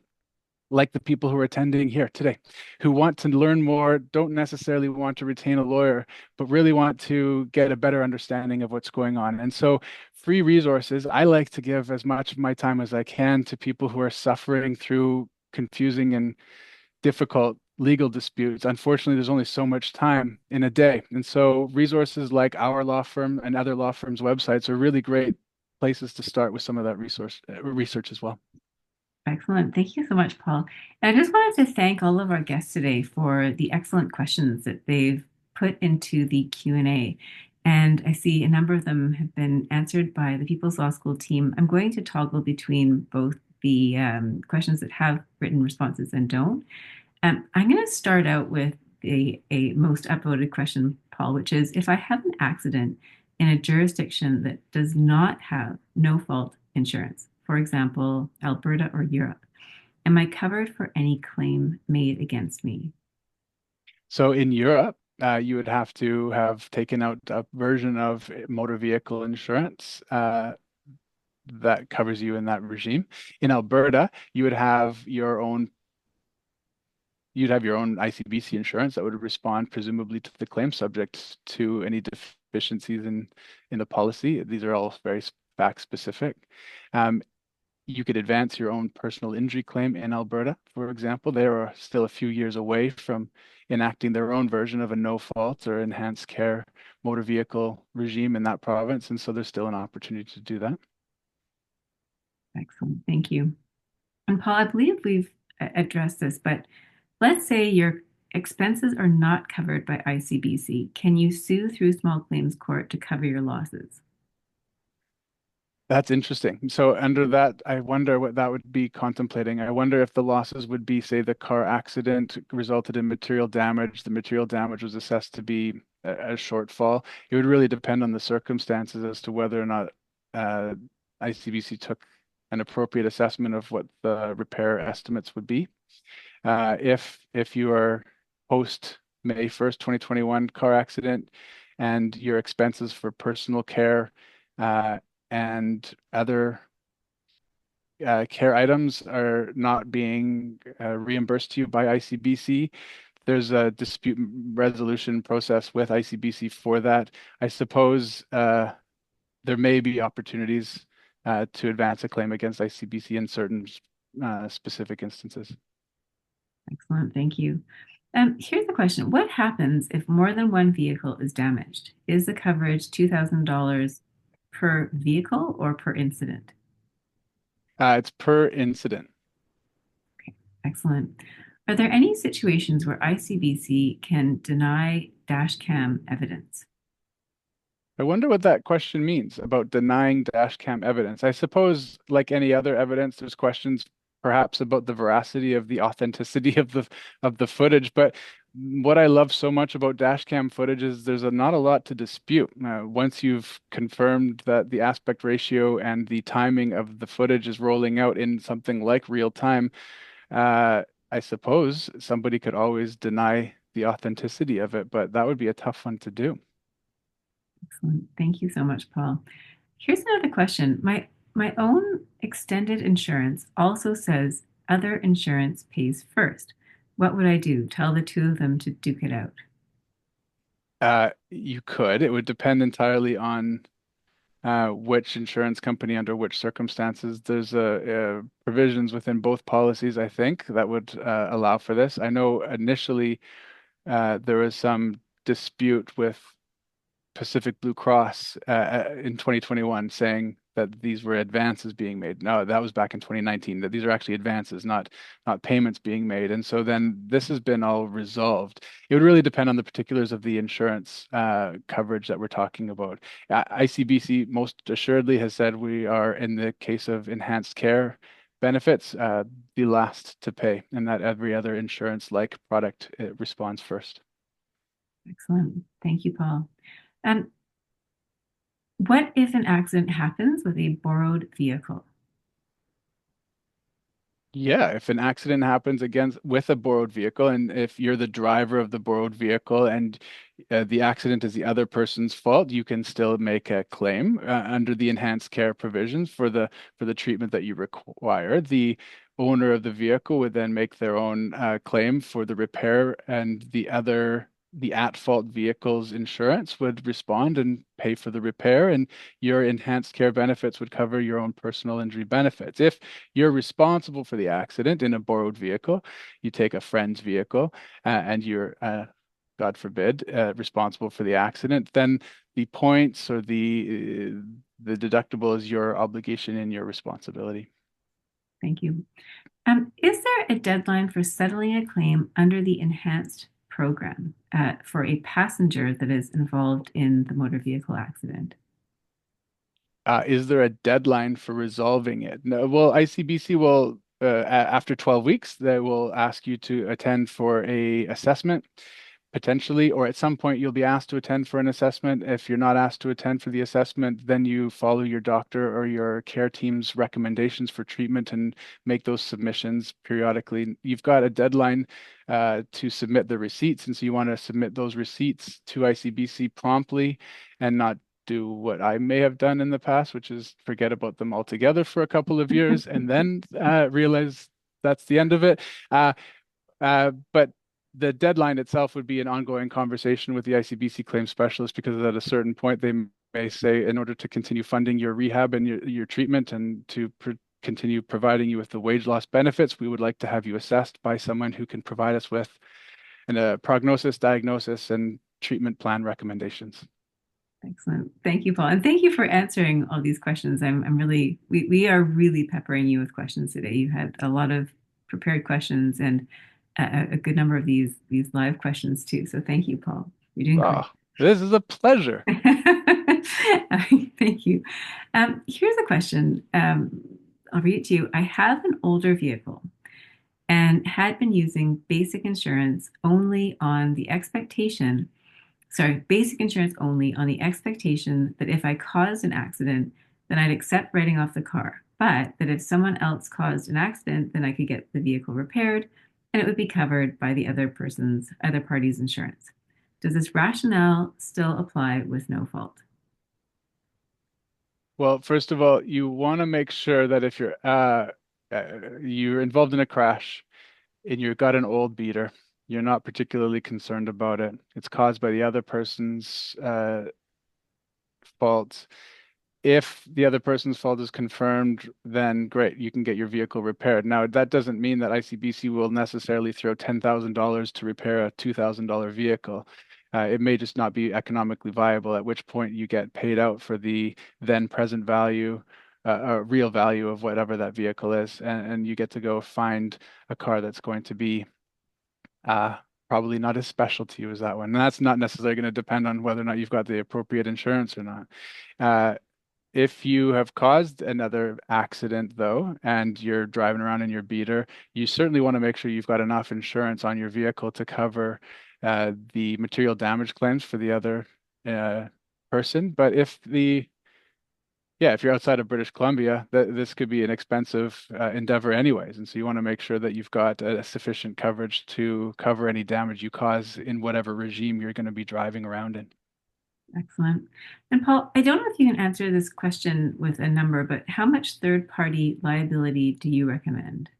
like the people who are attending here today, who want to learn more, don't necessarily want to retain a lawyer, but really want to get a better understanding of what's going on. And so free resources, I like to give as much of my time as I can to people who are suffering through confusing and difficult legal disputes. Unfortunately, there's only so much time in a day. And so resources like our law firm and other law firms' websites are really great places to start with some of that research as well. Excellent. Thank you so much, Paul. And I just wanted to thank all of our guests today for the excellent questions that they've put into the Q&A. And I see a number of them have been answered by the People's Law School team. I'm going to toggle between both the questions that have written responses and don't. I'm going to start out with a most upvoted question, Paul, which is if I have an accident in a jurisdiction that does not have no fault insurance, for example, Alberta or Europe, am I covered for any claim made against me? So in Europe, you would have to have taken out a version of motor vehicle insurance that covers you in that regime. In Alberta, you'd have your own ICBC insurance that would respond presumably to the claim subject to any deficiencies in the policy. These are all very fact specific. You could advance your own personal injury claim in Alberta, for example. They are still a few years away from enacting their own version of a no fault or enhanced care motor vehicle regime in that province. And so there's still an opportunity to do that. Excellent. Thank you. And Paul, I believe we've addressed this, but let's say your expenses are not covered by ICBC. Can you sue through small claims court to cover your losses? That's interesting. So under that, I wonder what that would be contemplating. I wonder if the losses would be, say, the car accident resulted in material damage. The material damage was assessed to be a shortfall. It would really depend on the circumstances as to whether or not ICBC took an appropriate assessment of what the repair estimates would be. If you are post May 1st, 2021 car accident and your expenses for personal care and other care items are not being reimbursed to you by ICBC, there's a dispute resolution process with ICBC for that. I suppose there may be opportunities to advance a claim against ICBC in certain specific instances. Excellent. Thank you. Here's the question. What happens if more than one vehicle is damaged? Is the coverage $2,000 per vehicle or per incident? It's per incident. Okay, excellent. Are there any situations where ICBC can deny dash cam evidence? I wonder what that question means about denying dash cam evidence. I suppose, like any other evidence, there's questions perhaps about the veracity of the authenticity of the footage. But what I love so much about dash cam footage is there's not a lot to dispute. Once you've confirmed that the aspect ratio and the timing of the footage is rolling out in something like real time, I suppose somebody could always deny the authenticity of it, but that would be a tough one to do. Excellent. Thank you so much, Paul. Here's another question. My own extended insurance also says other insurance pays first. What would I do? Tell the two of them to duke it out. You could. It would depend entirely on which insurance company under which circumstances. There's provisions within both policies, I think, that would allow for this. I know initially there was some dispute with Pacific Blue Cross in 2021 saying that these were advances being made. No, that was back in 2019, that these are actually advances, not payments being made. And so then this has been all resolved. It would really depend on the particulars of the insurance coverage that we're talking about. ICBC most assuredly has said we are, in the case of enhanced care benefits, the last to pay, and that every other insurance-like product responds first. Excellent. Thank you, Paul. And what if an accident happens with a borrowed vehicle? Yeah, if an accident happens against with a borrowed vehicle, and if you're the driver of the borrowed vehicle and the accident is the other person's fault, you can still make a claim under the enhanced care provisions for the treatment that you require. The owner of the vehicle would then make their own claim for the repair, and the at-fault vehicle's insurance would respond and pay for the repair, and your enhanced care benefits would cover your own personal injury benefits. If you're responsible for the accident in a borrowed vehicle, you take a friend's vehicle, and you're, God forbid, responsible for the accident, then the points or the deductible is your obligation and your responsibility. Thank you. Is there a deadline for settling a claim under the enhanced program for a passenger that is involved in the motor vehicle accident? Is there a deadline for resolving it? No, well, ICBC will, after 12 weeks, they will ask you to attend for a assessment, potentially, or at some point you'll be asked to attend for an assessment. If you're not asked to attend for the assessment, then you follow your doctor or your care team's recommendations for treatment and make those submissions periodically. You've got a deadline to submit the receipts, and so you want to submit those receipts to ICBC promptly and not do what I may have done in the past, which is forget about them altogether for a couple of years and then realize that's the end of it. But the deadline itself would be an ongoing conversation with the ICBC claims specialist, because at a certain point they may say, in order to continue funding your rehab and your treatment and to continue providing you with the wage loss benefits, we would like to have you assessed by someone who can provide us with a prognosis, diagnosis, and treatment plan recommendations. Excellent. Thank you, Paul. And thank you for answering all these questions. I'm really, we are really peppering you with questions today. You had a lot of prepared questions and a good number of these live questions too. So thank you, Paul. You're doing great. Oh, this is a pleasure. Thank you. Here's a question. I'll read it to you. I have an older vehicle and had been using basic insurance only on the expectation, basic insurance only on the expectation that if I caused an accident, then I'd accept writing off the car. But that if someone else caused an accident, then I could get the vehicle repaired and it would be covered by the other party's insurance. Does this rationale still apply with no fault? Well, first of all, you want to make sure that if you're involved in a crash and you've got an old beater, you're not particularly concerned about it. It's caused by the other person's fault. If the other person's fault is confirmed, then great, you can get your vehicle repaired. Now, that doesn't mean that ICBC will necessarily throw $10,000 to repair a $2,000 vehicle. It may just not be economically viable, at which point you get paid out for the then present value, real value of whatever that vehicle is, and you get to go find a car that's going to be probably not as special to you as that one. And that's not necessarily going to depend on whether or not you've got the appropriate insurance or not. If you have caused another accident, though, and you're driving around in your beater, you certainly want to make sure you've got enough insurance on your vehicle to cover the material damage claims for the other person. But if you're outside of British Columbia, this could be an expensive endeavor anyways. And so you want to make sure that you've got sufficient coverage to cover any damage you cause in whatever regime you're going to be driving around in. Excellent. And Paul, I don't know if you can answer this question with a number, but how much third-party liability do you recommend?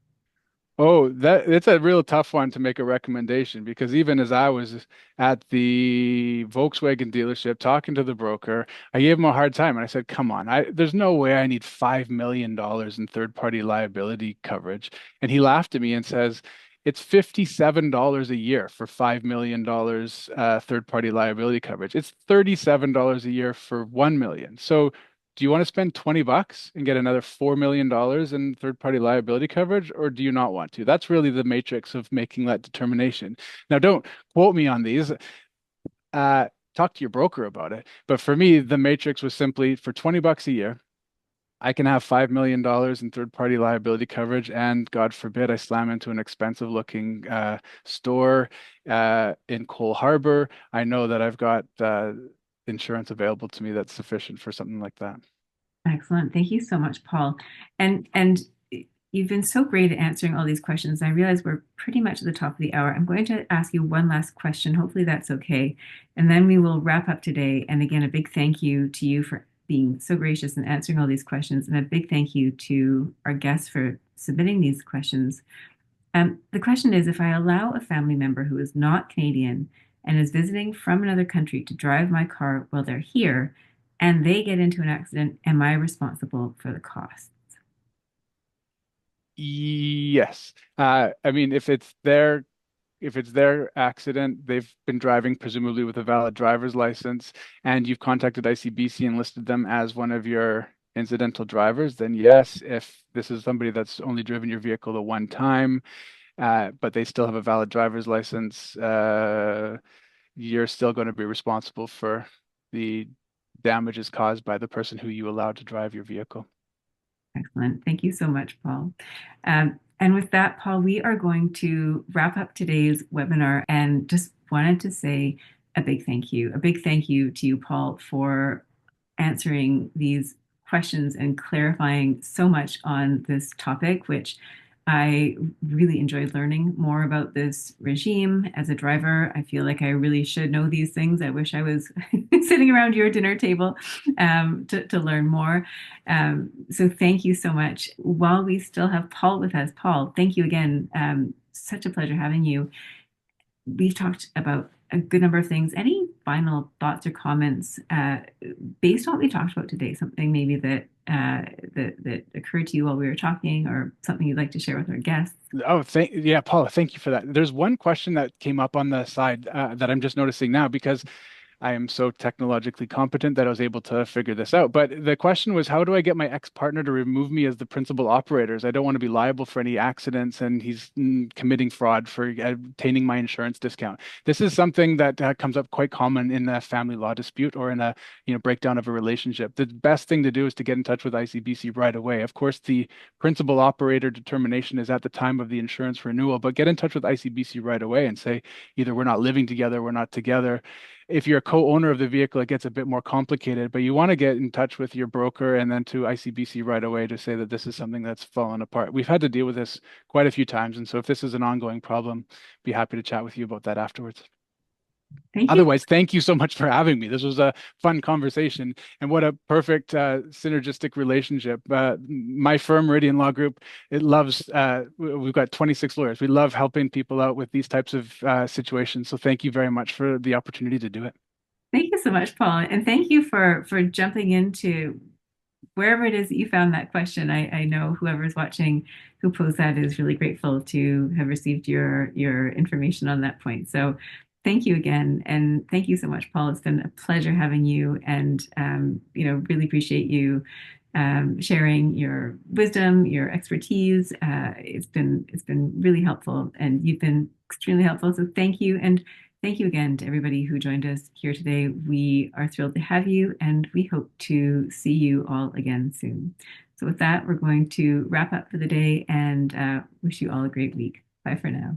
Oh, that it's a real tough one to make a recommendation because even as I was at the Volkswagen dealership talking to the broker, I gave him a hard time and I said, "Come on, there's no way I need $5 million in third-party liability coverage." And he laughed at me and says, "It's $57 a year for $5 million third-party liability coverage. It's $37 a year for 1 million. So do you want to spend $20 and get another $4 million in third-party liability coverage, or do you not want to?" That's really the matrix of making that determination. Now, don't quote me on these. Talk to your broker about it. But for me, the matrix was simply for $20 a year, I can have $5 million in third-party liability coverage, and God forbid I slam into an expensive-looking store in Cole Harbor. I know that I've got insurance available to me that's sufficient for something like that. Excellent. Thank you so much, Paul. And you've been so great at answering all these questions. I realize we're pretty much at the top of the hour. I'm going to ask you one last question. Hopefully that's okay. And then we will wrap up today. And again, a big thank you to you for being so gracious and answering all these questions. And a big thank you to our guests for submitting these questions. The question is, if I allow a family member who is not Canadian and is visiting from another country to drive my car while they're here and they get into an accident, am I responsible for the cost? Yes. I mean, if it's their accident, they've been driving presumably with a valid driver's license, and you've contacted ICBC and listed them as one of your incidental drivers, then yes. If this is somebody that's only driven your vehicle the one time, but they still have a valid driver's license, you're still going to be responsible for the damages caused by the person who you allowed to drive your vehicle. Excellent. Thank you so much, Paul. And with that, Paul, we are going to wrap up today's webinar and just wanted to say a big thank you. A big thank you to you, Paul, for answering these questions and clarifying so much on this topic, which I really enjoyed learning more about this regime as a driver. I feel like I really should know these things. I wish I was sitting around your dinner table to learn more. So thank you so much. While we still have Paul with us, Paul, thank you again. Such a pleasure having you. We've talked about a good number of things. Any final thoughts or comments based on what we talked about today? Something maybe that occurred to you while we were talking, or something you'd like to share with our guests? Oh, yeah, Paula, thank you for that. There's one question that came up on the side that I'm just noticing now because I am so technologically competent that I was able to figure this out. But the question was, how do I get my ex-partner to remove me as the principal operators? I don't want to be liable for any accidents, and he's committing fraud for obtaining my insurance discount. This is something that comes up quite common in a family law dispute or in a breakdown of a relationship. The best thing to do is to get in touch with ICBC right away. Of course, the principal operator determination is at the time of the insurance renewal, but get in touch with ICBC right away and say, either we're not living together, we're not together. If you're a co-owner of the vehicle, it gets a bit more complicated, but you want to get in touch with your broker and then to ICBC right away to say that this is something that's fallen apart. We've had to deal with this quite a few times, and so if this is an ongoing problem, be happy to chat with you about that afterwards. Thank you. Otherwise, thank you so much for having me. This was a fun conversation, and what a perfect synergistic relationship. My firm, Meridian Law Group, it loves, we've got 26 lawyers. We love helping people out with these types of situations. So thank you very much for the opportunity to do it. Thank you so much, Paul, and thank you for jumping into wherever it is that you found that question. I know whoever's watching who posed that is really grateful to have received your information on that point. So thank you again, and thank you so much, Paul. It's been a pleasure having you, and really appreciate you sharing your wisdom, your expertise. It's been really helpful, and you've been extremely helpful. So thank you, and thank you again to everybody who joined us here today. We are thrilled to have you, and we hope to see you all again soon. So with that, we're going to wrap up for the day and wish you all a great week. Bye for now.